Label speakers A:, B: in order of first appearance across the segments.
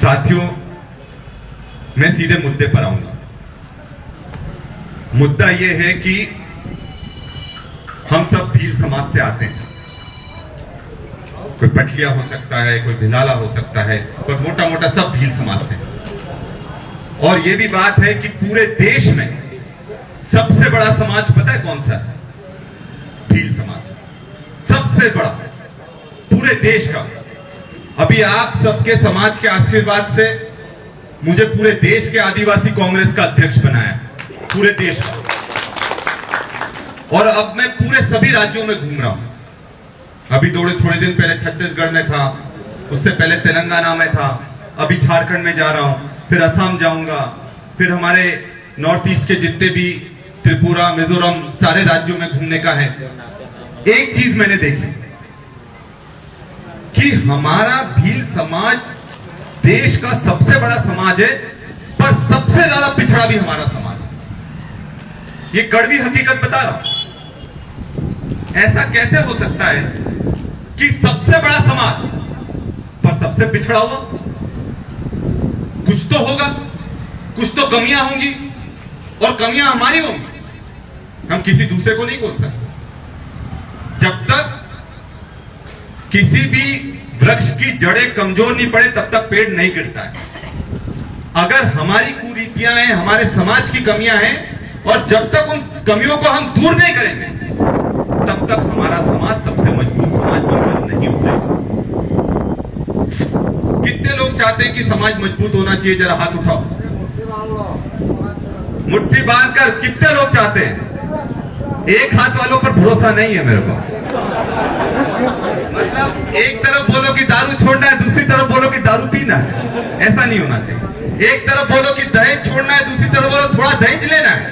A: साथियों, मैं सीधे मुद्दे पर आऊंगा। मुद्दा यह है कि हम सब भील समाज से आते हैं। कोई पटलिया हो सकता है, कोई भिलाला हो सकता है, पर मोटा मोटा सब भील समाज से। और यह भी बात है कि पूरे देश में सबसे बड़ा समाज पता है कौन सा है? भील समाज, सबसे बड़ा पूरे देश का। अभी आप सबके समाज के आशीर्वाद से मुझे पूरे देश के आदिवासी कांग्रेस का अध्यक्ष बनाया, पूरे देश का। और अब मैं पूरे सभी राज्यों में घूम रहा हूं। अभी थोड़े दिन पहले छत्तीसगढ़ में था, उससे पहले तेलंगाना में था, अभी झारखंड में जा रहा हूं, फिर असम जाऊंगा, फिर हमारे नॉर्थ ईस्ट के जितने भी त्रिपुरा, मिजोरम, सारे राज्यों में घूमने का है। एक चीज मैंने देखी कि हमारा भील समाज देश का सबसे बड़ा समाज है, पर सबसे ज्यादा पिछड़ा भी हमारा समाज है। ये कड़वी हकीकत बता रहा हूं। ऐसा कैसे हो सकता है कि सबसे बड़ा समाज पर सबसे पिछड़ा हुआ? कुछ तो होगा, कुछ तो कमियां होंगी, और कमियां हमारी होंगी। हम किसी दूसरे को नहीं कोस सकते। जब तक किसी भी वृक्ष की जड़ें कमजोर नहीं पड़े, तब तक पेड़ नहीं गिरता है। अगर हमारी कुरीतियां हैं, हमारे समाज की कमियां हैं, और जब तक उन कमियों को हम दूर नहीं करेंगे, तब तक हमारा समाज सबसे मजबूत समाज बनकर नहीं उठेगा। कितने लोग चाहते हैं कि समाज मजबूत होना चाहिए? जरा हाथ उठाओ, मुट्ठी बांधकर। कितने लोग चाहते हैं? एक हाथ वालों पर भरोसा नहीं है मेरे को। मतलब एक तरफ बोलो कि दारू छोड़ना है, दूसरी तरफ बोलो कि दारू पीना है। ऐसा नहीं होना चाहिए। एक तरफ बोलो कि दहेज छोड़ना है, दूसरी तरफ बोलो थोड़ा दहेज लेना है।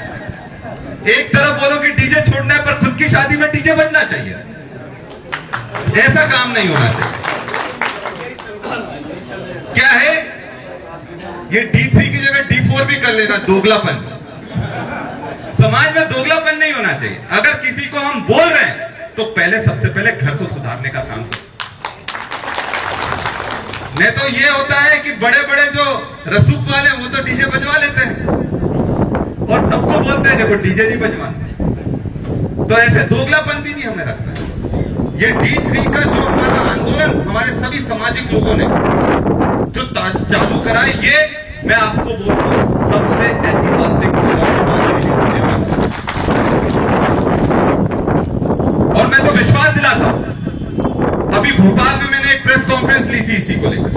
A: एक तरफ बोलो कि डीजे छोड़ना है, पर खुद की शादी में डीजे बजना चाहिए। ऐसा काम नहीं होना चाहिए। क्या है ये? D3 की जगह D4 भी कर लेना। दोगलापन, समाज में दोगलापन नहीं होना चाहिए। अगर किसी को हम बोल रहे हैं तो सबसे पहले घर को सुधारने का काम करें। नहीं तो ये होता है कि बड़े बड़े जो रसूख वाले वो तो डीजे बजवा लेते हैं और सबको बोलते हैं देखो डीजे नहीं बजवाना। तो ऐसे दोगलापन भी नहीं हमें रखना है। ये D3 का जो हमारा आंदोलन हमारे सभी सामाजिक लोगों ने जो चालू करा है, ये मैं आपको बोल रहा हूं सबसे ऐतिहासिक और मैं तो विश्वास दिलाता हूं। अभी भोपाल में मैंने एक प्रेस कॉन्फ्रेंस ली थी इसी को लेकर,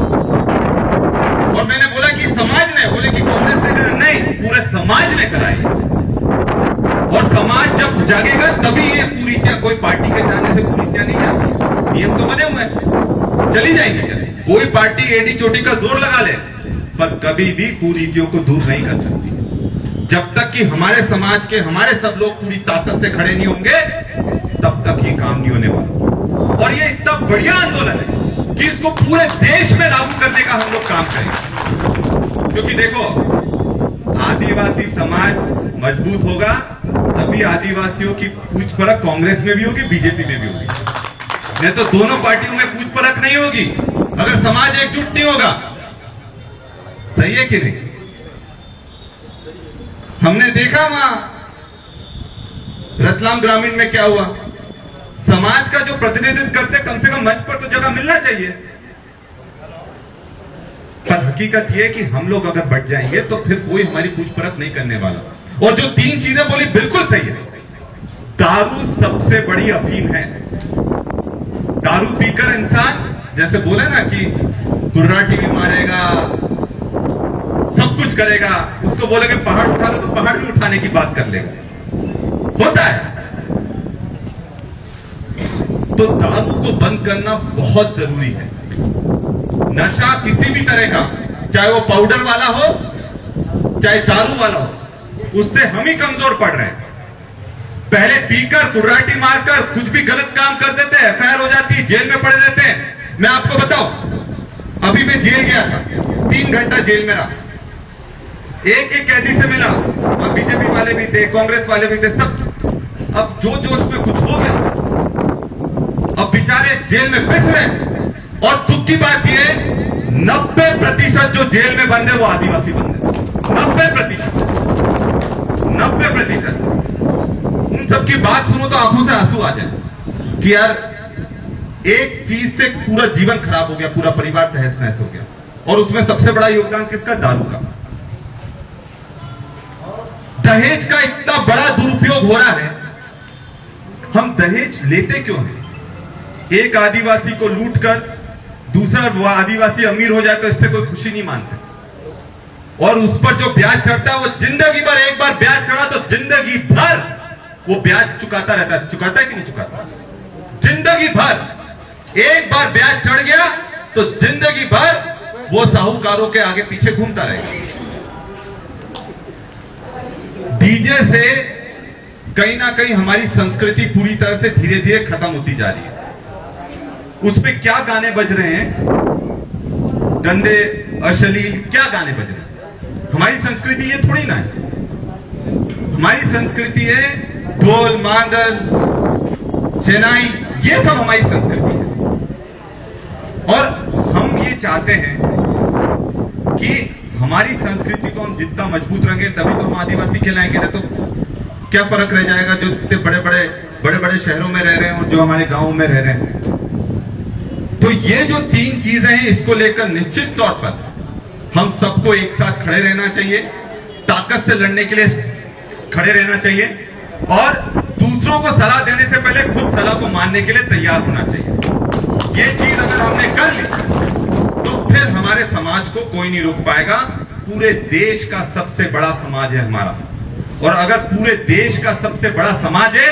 A: और मैंने बोला कि समाज ने, बोले कि कांग्रेस ने करा, नहीं, पूरे समाज ने कराई। और समाज जब जागेगा तभी ये कुरीतियां, कोई पार्टी के जाने से कुरीतियां नहीं जाती। नियम तो बने हुए हैं, चली जाएंगे। कोई पार्टी एडी चोटी का जोर लगा ले, पर कभी भी कुरीतियों को दूर नहीं कर सकती जब तक कि हमारे समाज के, हमारे सब लोग पूरी ताकत से खड़े नहीं होंगे, तब तक ये काम नहीं होने वाला। और ये इतना बढ़िया आंदोलन है कि इसको पूरे देश में लागू करने का हम लोग काम करेंगे। क्योंकि देखो, आदिवासी समाज मजबूत होगा तभी आदिवासियों की पूछ परख कांग्रेस में भी होगी, बीजेपी में भी होगी। नहीं तो दोनों पार्टियों में पूछ परख नहीं होगी अगर समाज एकजुट नहीं होगा। सही है कि नहीं? हमने देखा वहां रतलाम ग्रामीण में क्या हुआ। समाज का जो प्रतिनिधित्व करते, कम से कम मंच पर तो जगह मिलना चाहिए। पर हकीकत यह कि हम लोग अगर बढ़ जाएंगे तो फिर कोई हमारी पूछ परख नहीं करने वाला। और जो 3 चीजें बोली बिल्कुल सही है। दारू सबसे बड़ी अफीम है। दारू पीकर इंसान, जैसे बोले ना कि कुर्राटी भी मारेगा, सब कुछ करेगा, उसको बोलेगे पहाड़ उठा लो तो पहाड़ भी उठाने की बात कर लेगा। होता है। तो दारू को बंद करना बहुत जरूरी है। नशा किसी भी तरह का, चाहे वो पाउडर वाला हो, चाहे दारू वाला हो, उससे हम ही कमजोर पड़ रहे हैं। पहले पीकर, कुर्राटी मारकर कुछ भी गलत काम कर देते हैं, एफआईआर हो जाती है, जेल में पड़े रहते हैं। मैं आपको बताऊं, अभी मैं जेल गया था, 3 घंटा जेल में रहा, एक कैदी से मिला। वहां बीजेपी वाले भी थे, कांग्रेस वाले भी थे, सब। अब जो जोश में कुछ हो गया, अब बेचारे जेल में पिस रहे। और दुख की बात यह है, 90% जो जेल में बंद है वो आदिवासी बंद है। 90%। उन सब की बात सुनो तो आंखों से आंसू आ जाए कि यार एक चीज से पूरा जीवन खराब हो गया, पूरा परिवार तहस नहस हो गया, और उसमें सबसे बड़ा योगदान किसका? दारू का। दहेज का इतना बड़ा दुरुपयोग हो रहा है। हम दहेज लेते क्यों हैं? एक आदिवासी को लूटकर दूसरा वो आदिवासी अमीर हो जाए तो इससे कोई खुशी नहीं मानते, और उस पर जो ब्याज चढ़ता है वो जिंदगी भर, एक बार ब्याज चढ़ा तो जिंदगी भर वो ब्याज चुकाता रहता है। चुकाता है कि नहीं चुकाता? जिंदगी भर एक बार ब्याज चढ़ गया तो जिंदगी भर वो साहूकारों के आगे पीछे घूमता रहेगा। डीजे से कहीं ना कहीं हमारी संस्कृति पूरी तरह से धीरे धीरे खत्म होती जा रही है। उसमें क्या गाने बज रहे हैं? गंदे, अश्लील क्या गाने बज रहे हैं? हमारी संस्कृति ये थोड़ी ना है। हमारी संस्कृति है ढोल, मांदल, शहनाई, ये सब हमारी संस्कृति है। और हम ये चाहते हैं कि हमारी संस्कृति को हम जितना मजबूत रखें तभी तो हम आदिवासी कहलाएंगे। ना तो क्या फर्क रह जाएगा जो इतने बड़े बड़े शहरों में रह रहे हैं और जो हमारे गांवों में रह रहे हैं। तो ये जो तीन चीजें हैं, इसको लेकर निश्चित तौर पर हम सबको एक साथ खड़े रहना चाहिए, ताकत से लड़ने के लिए खड़े रहना चाहिए, और दूसरों को सलाह देने से पहले खुद सलाह को मानने के लिए तैयार होना चाहिए। ये चीज अगर हमने कर ली तो फिर हमारे समाज को कोई नहीं रोक पाएगा। पूरे देश का सबसे बड़ा समाज है हमारा, और अगर पूरे देश का सबसे बड़ा समाज है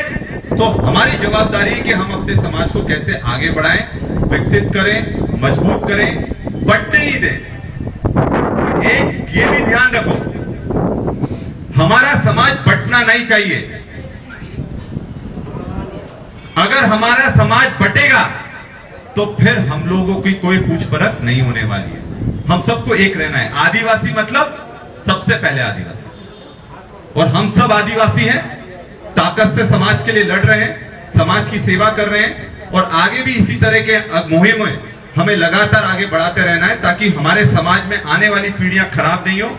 A: तो हमारी जवाबदारी है कि हम अपने समाज को कैसे आगे बढ़ाएं, विकसित करें, मजबूत करें, बढ़ने ही दें। एक ये भी ध्यान रखो, हमारा समाज बंटना नहीं चाहिए। अगर हमारा समाज बटेगा तो फिर हम लोगों की कोई पूछ परख नहीं होने वाली है। हम सबको एक रहना है। आदिवासी मतलब सबसे पहले आदिवासी, और हम सब आदिवासी हैं, ताकत से समाज के लिए लड़ रहे हैं, समाज की सेवा कर रहे हैं, और आगे भी इसी तरह के मुहिम में हमें लगातार आगे बढ़ाते रहना है, ताकि हमारे समाज में आने वाली पीढ़ियां खराब नहीं हो,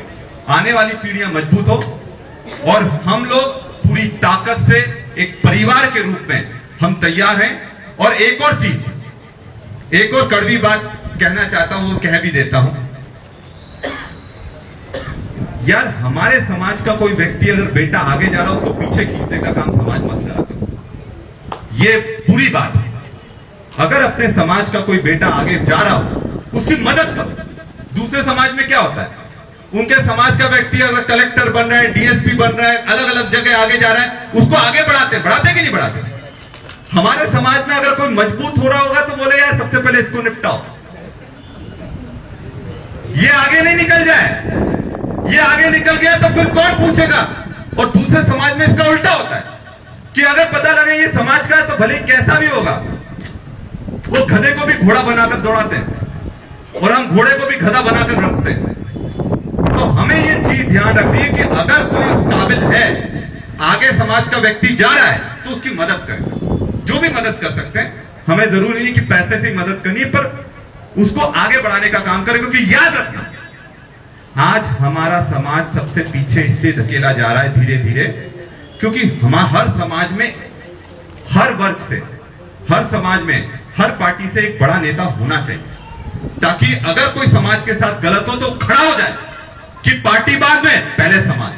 A: आने वाली पीढ़ियां मजबूत हो, और हम लोग पूरी ताकत से एक परिवार के रूप में हम तैयार हैं। और एक और चीज, एक और कड़वी बात कहना चाहता हूं, कह भी देता हूं यार, हमारे समाज का कोई व्यक्ति अगर बेटा आगे जा रहा है उसको पीछे खींचने का काम समाज मत करा करो। ये पूरी बात है। अगर अपने समाज का कोई बेटा आगे जा रहा हो उसकी मदद करो। दूसरे समाज में क्या होता है, उनके समाज का व्यक्ति अगर कलेक्टर बन रहा है, डीएसपी बन रहा है, अलग अलग जगह आगे जा रहा है, उसको आगे बढ़ाते कि नहीं बढ़ाते? हमारे समाज में अगर कोई मजबूत हो रहा होगा तो बोले यार सबसे पहले इसको निपटाओ, ये आगे नहीं निकल जाए। ये आगे निकल गया तो फिर कौन पूछेगा? और दूसरे समाज में इसका उल्टा होता है कि अगर पता लगे ये समाज का है तो भले कैसा भी होगा, वो गधे को भी घोड़ा बनाकर दौड़ाते हैं और हम घोड़े को भी गधा बनाकर रखते हैं। तो हमें ये चीज ध्यान रखनी है कि अगर कोई उस काबिल है, आगे समाज का व्यक्ति जा रहा है, तो उसकी मदद करें। जो भी मदद कर सकते हैं, हमें जरूरी नहीं कि पैसे से ही मदद करनी है, पर उसको आगे बढ़ाने का काम करें। क्योंकि याद रखना, आज हमारा समाज सबसे पीछे इसलिए धकेला जा रहा है धीरे धीरे, क्योंकि हमारा हर समाज में, हर वर्ग से, हर समाज में, हर पार्टी से एक बड़ा नेता होना चाहिए, ताकि अगर कोई समाज के साथ गलत हो तो खड़ा हो जाए कि पार्टी बाद में, पहले समाज।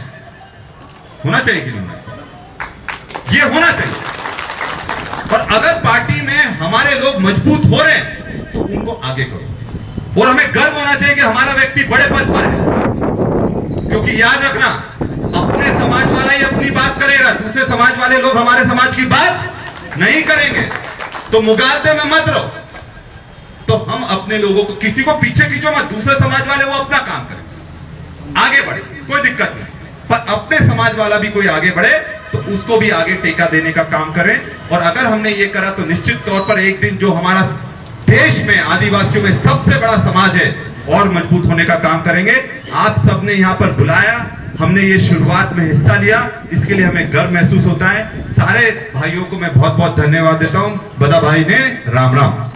A: होना चाहिए कि नहीं होना चाहिए? ये होना चाहिए। और अगर पार्टी में हमारे लोग मजबूत हो रहे हैं तो उनको आगे करो, और हमें गर्व होना चाहिए कि हमारा व्यक्ति बड़े पद पर है। क्योंकि याद रखना, अपने समाज वाला ही अपनी बात करेगा, दूसरे समाज वाले लोग हमारे समाज की बात नहीं करेंगे। तो मुगालते में मत रहो। तो हम अपने लोगों को, किसी को पीछे खींचो मत, दूसरे समाज वाले वो अपना काम करें, आगे बढ़े, कोई दिक्कत नहीं। पर अपने समाज वाला भी कोई आगे बढ़े तो उसको भी आगे टेका देने का काम करें। और अगर हमने ये करा तो निश्चित तौर पर एक दिन जो हमारा देश में आदिवासियों में सबसे बड़ा समाज है और मजबूत होने का काम करेंगे। आप सबने यहाँ पर बुलाया, हमने ये शुरुआत में हिस्सा लिया, इसके लिए हमें गर्व महसूस होता है। सारे भाइयों को मैं बहुत बहुत धन्यवाद देता हूँ। बदा भाई ने राम राम।